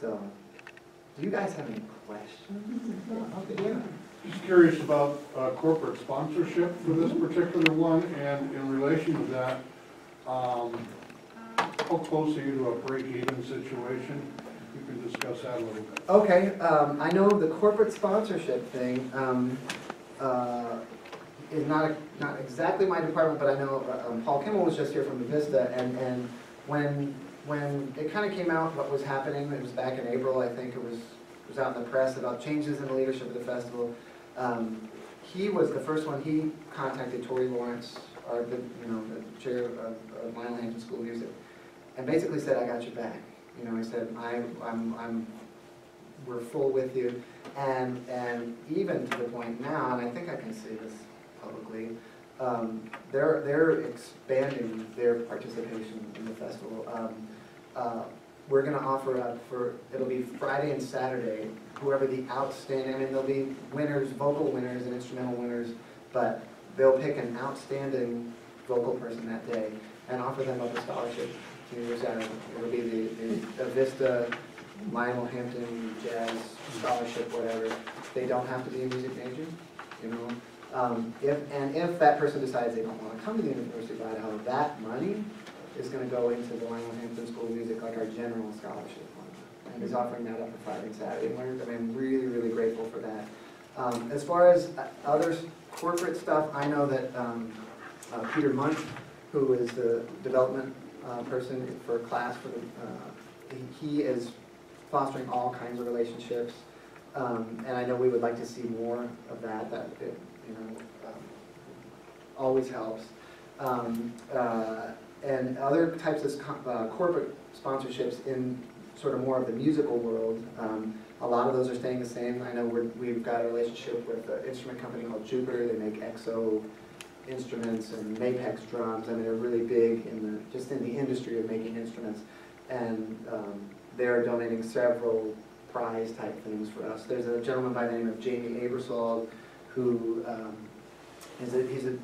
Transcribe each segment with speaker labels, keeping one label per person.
Speaker 1: So, do you guys have any questions? Okay, yeah.
Speaker 2: Just curious about corporate sponsorship for this particular one, and in relation to that, how close are you to a break-even situation? You can discuss that a little bit.
Speaker 1: Okay, I know the corporate sponsorship thing is not exactly my department, but I know Paul Kimmel was just here from the Vista, and when it kind of came out what was happening, it was back in April, I think it was out in the press about changes in the leadership of the festival. He was the first one. He contacted Tori Lawrence, the chair of Lionel Hampton School of Music, and basically said, "I got your back." You know, he said, we're full with you, and even to the point now, and I think I can say this publicly, they're expanding their participation in the festival. We're going to offer up it'll be Friday and Saturday, whoever the outstanding, I mean, there'll be winners, vocal winners and instrumental winners, but they'll pick an outstanding vocal person that day and offer them up a scholarship to University. It'll be the Vista Lionel Hampton Jazz Scholarship, whatever. They don't have to be a music major, you know. If that person decides they don't want to come to the University of Idaho, that money is going to go into the Lionel Hampton School of Music, like our general scholarship fund, and is offering that up for Friday and Saturday. I'm really, really grateful for that. As far as other corporate stuff, I know that Peter Munt, who is the development person for class for he is fostering all kinds of relationships, and I know we would like to see more of that. That always helps. And other types of corporate sponsorships in sort of more of the musical world, a lot of those are staying the same. I know we've got a relationship with an instrument company called Jupiter. They make EXO instruments and Mapex drums. I mean, they're really big in the industry of making instruments, and they're donating several prize type things for us. There's a gentleman by the name of Jamie Abersold who he's a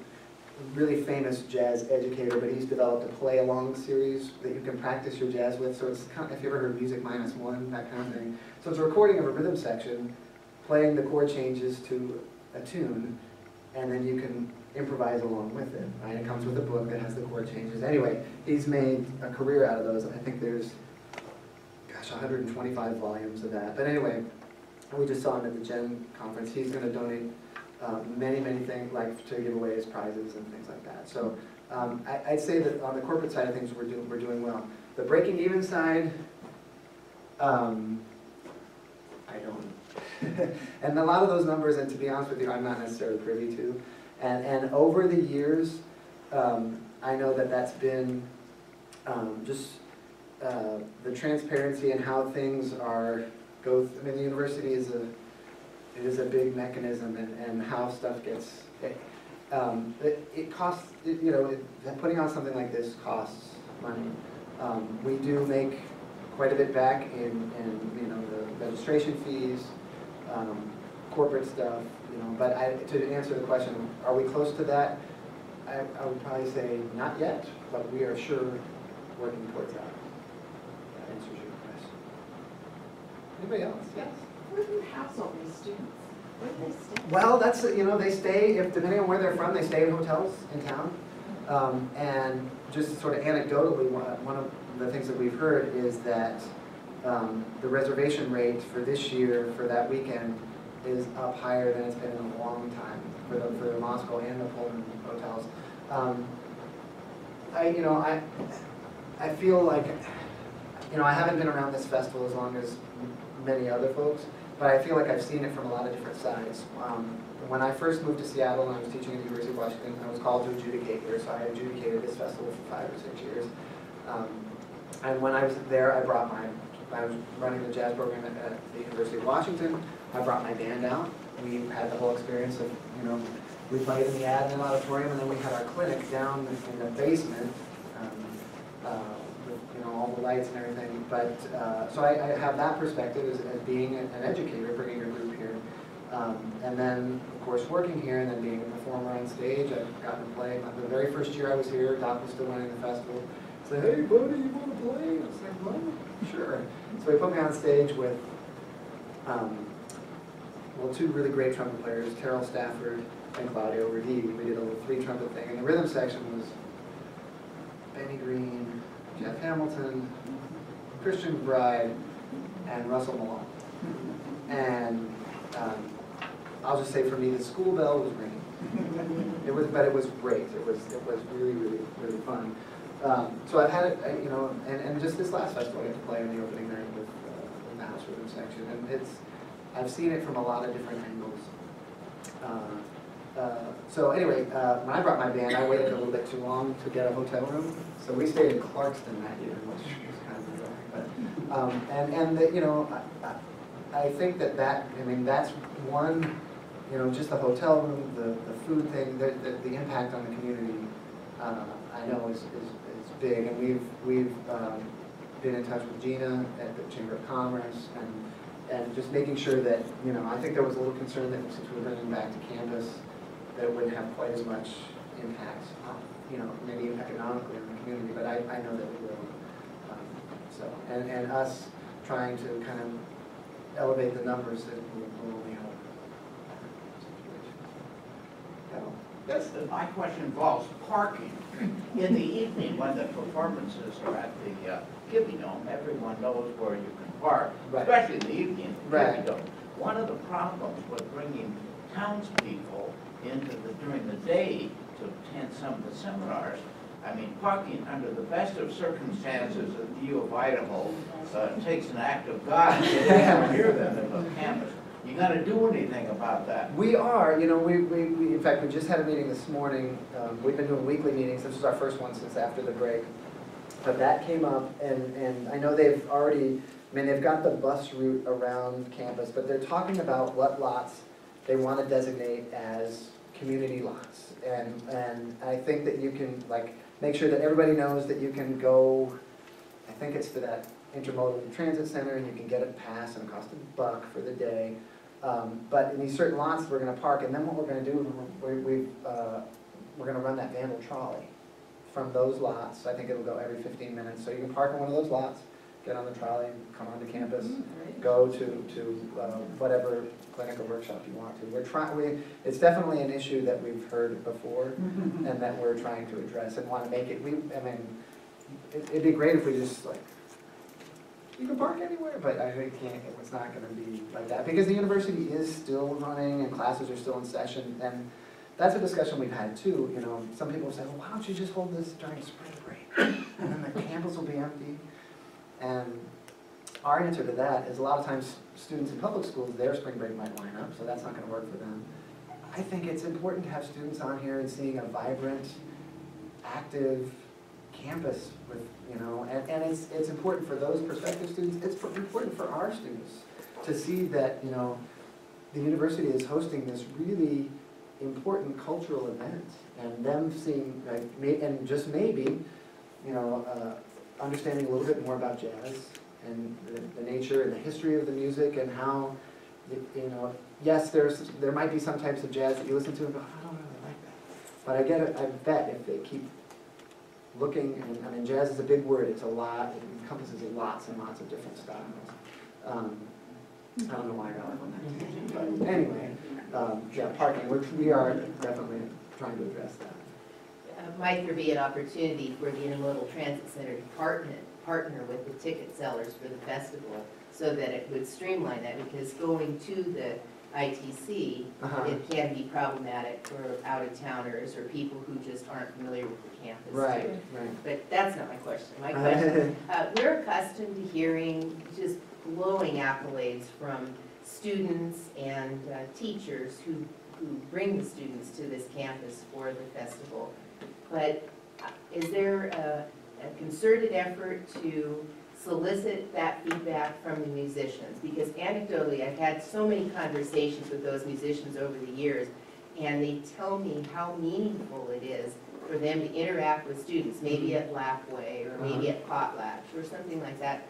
Speaker 1: really famous jazz educator, but he's developed a play-along series that you can practice your jazz with. So it's kind of, if you ever heard Music Minus One, that kind of thing. So it's a recording of a rhythm section, playing the chord changes to a tune, and then you can improvise along with it. Right? It comes with a book that has the chord changes. Anyway, he's made a career out of those. I think there's, 125 volumes of that. But anyway, we just saw him at the Gen conference. He's going to donate many things, like to give away as prizes and things like that. So I'd say that on the corporate side of things, we're doing well. The breaking even side, I don't. And a lot of those numbers, and to be honest with you, I'm not necessarily privy to. And over the years, I know that that's been the transparency and how things I mean, the university is a big mechanism, and how stuff gets, it costs, putting on something like this costs money. We do make quite a bit back in the registration fees, corporate stuff, but to answer the question, are we close to that? I would probably say not yet, but we are sure working towards that. That answers your question. Anybody else? Yes.
Speaker 3: Where do you house all these students? Where do they stay?
Speaker 1: Well, that's, they stay, depending on where they're from, they stay in hotels in town. And just sort of anecdotally, one of the things that we've heard is that the reservation rate for this year, for that weekend, is up higher than it's been in a long time for the Moscow and the Pullman hotels. I feel like, I haven't been around this festival as long as many other folks, but I feel like I've seen it from a lot of different sides. When I first moved to Seattle and I was teaching at the University of Washington, I was called to adjudicate here, so I adjudicated this festival for 5 or 6 years. And when I was there, I was running the jazz program at the University of Washington. I brought my band out. We had the whole experience of, we played in the Admin Auditorium, and then we had our clinic down in the basement, with all the lights and everything. But so I have that perspective as being an educator, bringing a group here, and then of course working here, and then being a performer on stage. I've gotten to play. The very first year I was here, Doc was still running the festival. Said, "Hey buddy, you want to play?" I was like, "Well, Sure. So he put me on stage with, two really great trumpet players, Terrell Stafford and Claudio Rividi. We did a little 3 trumpet thing, and the rhythm section was Benny Green, Jeff Hamilton, Christian McBride, and Russell Malone. And I'll just say for me, the school bell was ringing. But it was great. It was really, really, really fun. So I've had it, and just this last festival, I got to play on the opening night with the house rhythm section, and I've seen it from a lot of different angles. So anyway, when I brought my band, I waited a little bit too long to get a hotel room, so we stayed in Clarkston that year, which was kind of bizarre. I think that's one, just the hotel room, the food thing, the impact on the community, I know is big, and we've been in touch with Gina at the Chamber of Commerce, and just making sure that, I think there was a little concern that since we were bringing back to campus, that it wouldn't have quite as much impact, maybe economically on the community, but I know that it will. And us trying to kind of elevate the numbers that will only help.
Speaker 4: Yes, my question involves parking. In the evening, when the performances are at the Kibbie Dome, everyone knows where you can park,
Speaker 1: Right.
Speaker 4: especially in the evening at the
Speaker 1: Right.
Speaker 4: Kibbie Dome. One of the problems with bringing townspeople during the day to attend some of the seminars, parking under the best of circumstances at the U of Idaho takes an act of God to get in near them in the campus. You got to do anything about that?
Speaker 1: We are, we in fact, we just had a meeting this morning. We've been doing weekly meetings. This was our first one since after the break. But that came up, and I know they've already, they've got the bus route around campus, but they're talking about what lots they want to designate as community lots. And I think that you can, make sure that everybody knows that you can go, I think it's to that intermodal transit center, and you can get a pass, and it costs $1 for the day. But in these certain lots, we're going to park, and then what we're going to do, we're going to run that vandal trolley from those lots. I think it'll go every 15 minutes. So you can park in one of those lots, get on the trolley, come onto campus, go to whatever clinic or workshop you want to. It's definitely an issue that we've heard before, and that we're trying to address and want to make it. It'd be great if we just you can park anywhere, but I think it's not going to be like that, because the university is still running and classes are still in session, and that's a discussion we've had too. Some people say, well, why don't you just hold this during spring break, and then the campus will be empty? And our answer to that is a lot of times students in public schools, their spring break might line up, so that's not going to work for them. I think it's important to have students on here and seeing a vibrant, active campus with, and it's important for those prospective students. It's important for our students to see that, the university is hosting this really important cultural event, and them seeing, and just maybe, understanding a little bit more about jazz and the nature and the history of the music, and how, yes, there might be some types of jazz that you listen to and go, I don't really like that. But I bet if they keep looking, and jazz is a big word, it's a lot, it encompasses lots and lots of different styles. I don't know why I got off on that, but anyway, parking, we are definitely trying to address that.
Speaker 5: Might there be an opportunity for the Intermodal Transit Center to partner with the ticket sellers for the festival, so that it would streamline that? Because going to the ITC, it can be problematic for out-of-towners or people who just aren't familiar with the campus.
Speaker 1: Right.
Speaker 5: But that's not my question. My question, we're accustomed to hearing just glowing accolades from students and teachers who bring the students to this campus for the festival. But is there a concerted effort to solicit that feedback from the musicians? Because anecdotally, I've had so many conversations with those musicians over the years, and they tell me how meaningful it is for them to interact with students, maybe at Lapway or maybe at Potlatch or something like that.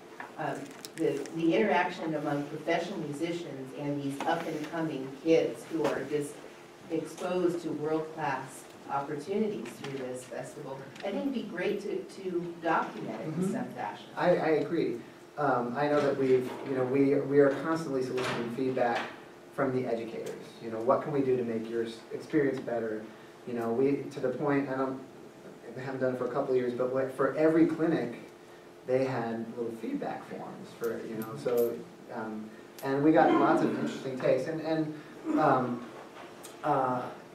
Speaker 5: The interaction among professional musicians and these up-and-coming kids who are just exposed to world-class opportunities through this festival, I think it'd be great to document it in some fashion.
Speaker 1: I agree. I know that we are constantly soliciting feedback from the educators. What can we do to make your experience better? To the point, I haven't done it for a couple of years, but for every clinic, they had little feedback forms for, and we got lots of interesting takes.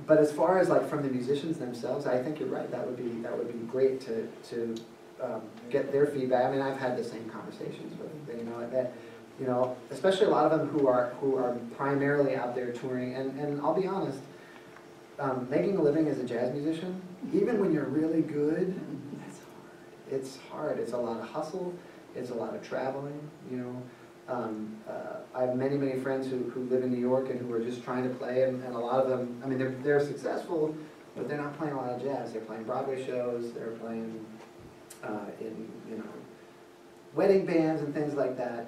Speaker 1: But as far as like from the musicians themselves, I think you're right. That would be great to get their feedback. I mean, I've had the same conversations with especially a lot of them who are primarily out there touring. And I'll be honest, making a living as a jazz musician, even when you're really good, it's hard. It's a lot of hustle. It's a lot of traveling. I have many, many friends who live in New York and who are just trying to play, and a lot of them, I mean, they're successful, but they're not playing a lot of jazz. They're playing Broadway shows, they're playing in, wedding bands and things like that,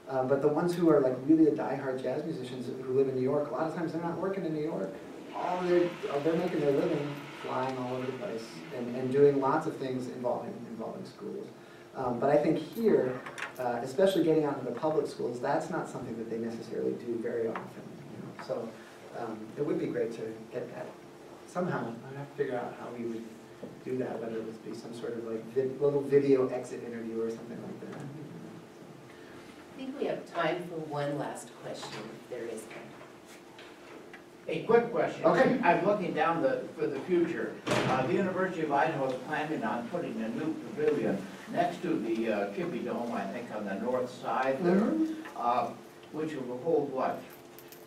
Speaker 1: But the ones who are like really the diehard jazz musicians who live in New York, a lot of times they're not working in New York. They're making their living flying all over the place and doing lots of things involving schools. But I think here, especially getting out into the public schools, that's not something that they necessarily do very often. So it would be great to get that somehow. I have to figure out how we would do that, whether it would be some sort of like little video exit interview or something like that.
Speaker 5: I think we have time for one last question, if there is one.
Speaker 4: A quick question.
Speaker 1: Okay.
Speaker 4: I'm looking down for the future. The University of Idaho is planning on putting a new pavilion next to the Kibbie Dome, I think on the north side there, which will hold what,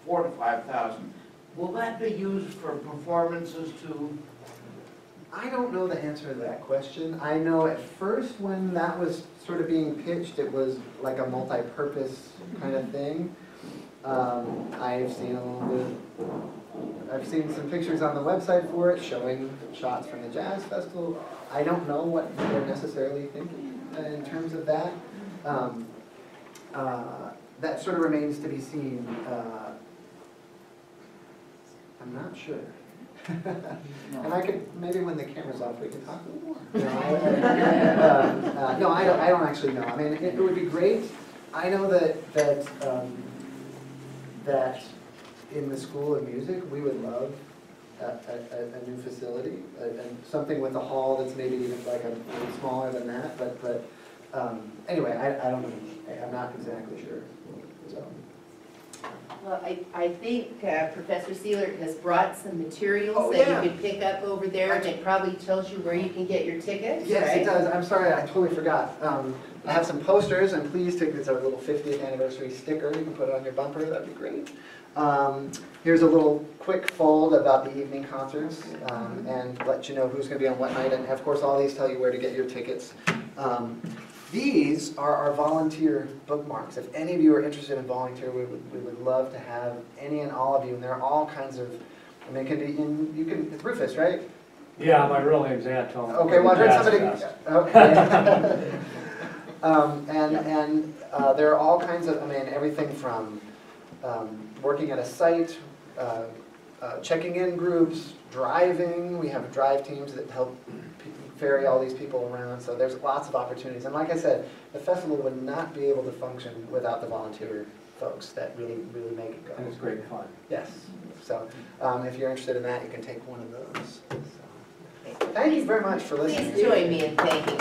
Speaker 4: 4,000 to 5,000. Will that be used for performances too?
Speaker 1: I don't know the answer to that question. I know at first when that was sort of being pitched, it was like a multi-purpose kind of thing. I've seen some pictures on the website for it showing shots from the Jazz Festival. I don't know what they're necessarily thinking in terms of that. That sort of remains to be seen. I'm not sure. And I could, maybe when the camera's off, we can talk a little more. No, I don't actually know. I mean, it would be great. I know that in the School of Music, we would love a new facility, something with a hall that's maybe even like a little smaller than that. But anyway, I don't know. I'm not exactly sure. So.
Speaker 5: Well, I think Professor Seelert has brought some materials
Speaker 1: Oh,
Speaker 5: that
Speaker 1: yeah.
Speaker 5: you could pick up over there, and it probably tells you where you can get your tickets,
Speaker 1: Yes,
Speaker 5: right?
Speaker 1: it does. I'm sorry, I totally forgot. I have some posters, and please take this, our little 50th anniversary sticker. You can put it on your bumper. That'd be great. Here's a little quick fold about the evening concerts, and let you know who's going to be on what night. And of course, all these tell you where to get your tickets. These are our volunteer bookmarks. If any of you are interested in volunteer, we would love to have any and all of you. And there are all kinds of, I mean, it can be it's Rufus, right?
Speaker 6: Yeah, my real name's Anton.
Speaker 1: Okay, well, I heard somebody. Okay. There are all kinds of, I mean, everything from working at a site, checking in groups, driving. We have drive teams that help ferry all these people around. So there's lots of opportunities. And like I said, the festival would not be able to function without the volunteer folks that really make it go.
Speaker 6: And it's great fun.
Speaker 1: Yes. So if you're interested in that, you can take one of those. So, thank you very much for listening.
Speaker 5: Please join me in thanking